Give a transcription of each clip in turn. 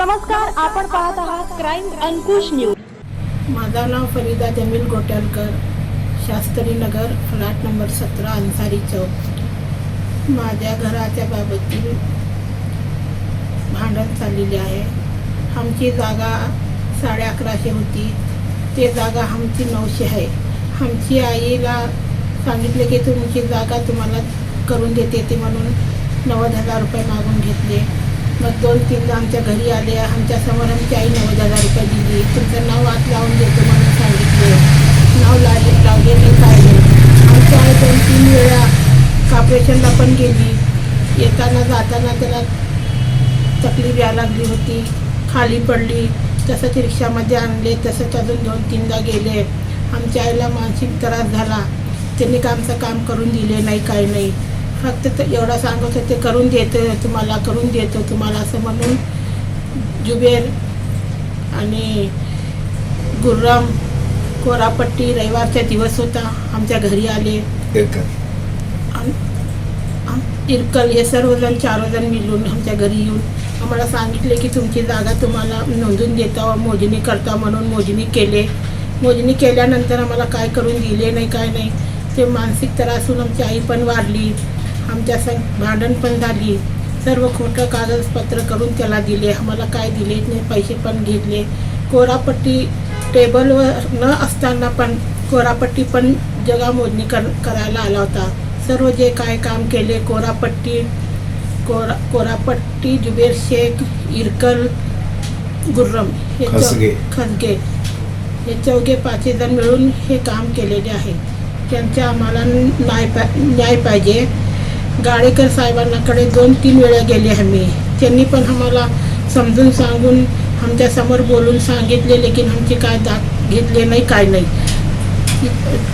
नमस्कार, आपण पाहत आहात क्राईम अंकुश न्यूज। माझं नाव फरीदा जमील गोटलकर, शास्त्री नगर, फ्लॅट नंबर 17, अन्सारी चौक। माझ्या घराच्या बाबतीत भांडण चाललेली आहे। आमची जागा 1150 होती, ते जागा आमची 900 आहे। आमची आईला सांगितले की तुमची जागा तुम्हाला करून देते ते, म्हणून 90,000 रुपये मागून घेतले। मग 2-3 आमच्या घरी आले, आमच्या समोर आमची आई 90,000 रुपये दिली। तुमचं नाव आत लावून देतो म्हणून सांगितले, नाव लावले नाही, काय नाही। आमची आई 2-3 वेळा कॉर्पोरेशनला पण गेली, येताना जाताना त्याला तकलीफ यायला लागली होती, खाली पडली, तसंच रिक्षामध्ये आणले, तसंच अजून 2-3दा गेले। आमच्या आईला मानसिक त्रास झाला, त्यांनी आमचं काम करून दिले नाही, काय नाही, फक्त एवढा सांगत होते करून देतो तुम्हाला असं म्हणून जुबेर आणि गुर्रम कोरापट्टी रविवारचा दिवस होता, आमच्या घरी आले। इरकल हे सर्वजण 4 जण मिळून आमच्या घरी येऊन आम्हाला सांगितले की तुमची जागा तुम्हाला नोंदून देता, मोजणी करता, म्हणून मोजणी केले। मोजणी केल्यानंतर आम्हाला काय करून दिले नाही, काय नाही। ते मानसिक त्रासून आमची आई पण वारली, आमच्या संग भांडण पण झाली, सर्व खोटं कागदपत्र करून त्याला दिले, आम्हाला काय दिले नाही, पैसे पण घेतले। कोरापट्टी टेबलवर न असताना पण कोरापट्टी पण जगा मोजणी करायला आला होता। सर्व जे काय काम केले, कोरापट्टी जुबेर शेख, इरकल, गुर्रम हे खसगे हे 4-5 जण मिळून हे काम केलेले आहे। त्यांचा आम्हाला न्याय पाहिजे। गाडेकर साहेबांकडे 2-3 वेळा गेले आम्ही, त्यांनी पण आम्हाला समजून सांगून आमच्या समोर बोलून सांगितले, लेकिन आमची काय दाद घेतले नाही, काय नाही।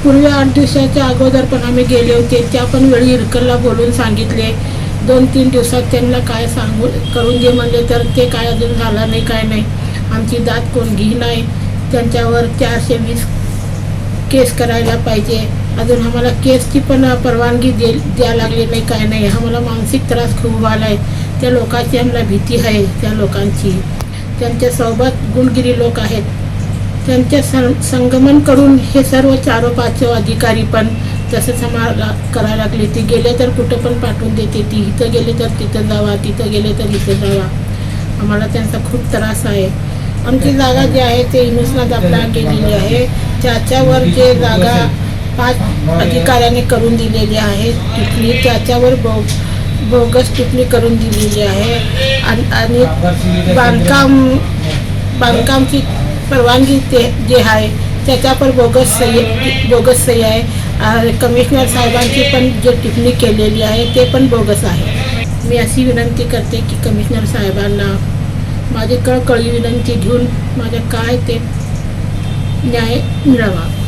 पूर्वी 8 दिवसाच्या अगोदर पण आम्ही गेले होते, त्या पण वेळी इरकलला बोलून सांगितले। 2-3 दिवसात त्यांना काय सांगू करून दे म्हणले, तर ते काय अजून झालं नाही, काय नाही। आमची दाद कोण घे नाही, त्यांच्यावर 420 केस करायला पाहिजे। अजून आम्हाला केसची पण परवानगी द्या लागली नाही, काय नाही। आम्हाला मानसिक त्रास खूप आला आहे, त्या लोकांची आम्हाला भीती आहे, त्या लोकांची। त्यांच्यासोबत गुणगिरी लोक आहेत, त्यांचे संगमन करून हे सर्व 4-5 अधिकारी पण तसंच आम्हाला करायला लागले। ते गेले तर कुठं पण पाठवून देते, ती इथं गेले तर तिथं जावा, तिथं गेले तर इथं जावा। आम्हाला त्यांचा खूप त्रास आहे। आमची जागा जी आहे ते इनुसला दाखला केलेली आहे, त्याच्यावर जे जागा 5 अधिकाऱ्यांनी करून दिलेली आहे टिप्पणी, त्याच्यावर बोगस टिप्पणी करून दिलेली आहे। आणि बांधकामची परवानगी ते जे आहे त्याच्यावर बोगस सही आहे। कमिशनर साहेबांची पण जे टिप्पणी केलेली आहे ते पण बोगस आहे। मी अशी विनंती करते की कमिशनर साहेबांना माझी कळकळी विनंती घेऊन माझ्या काय ते न्याय मिळावा।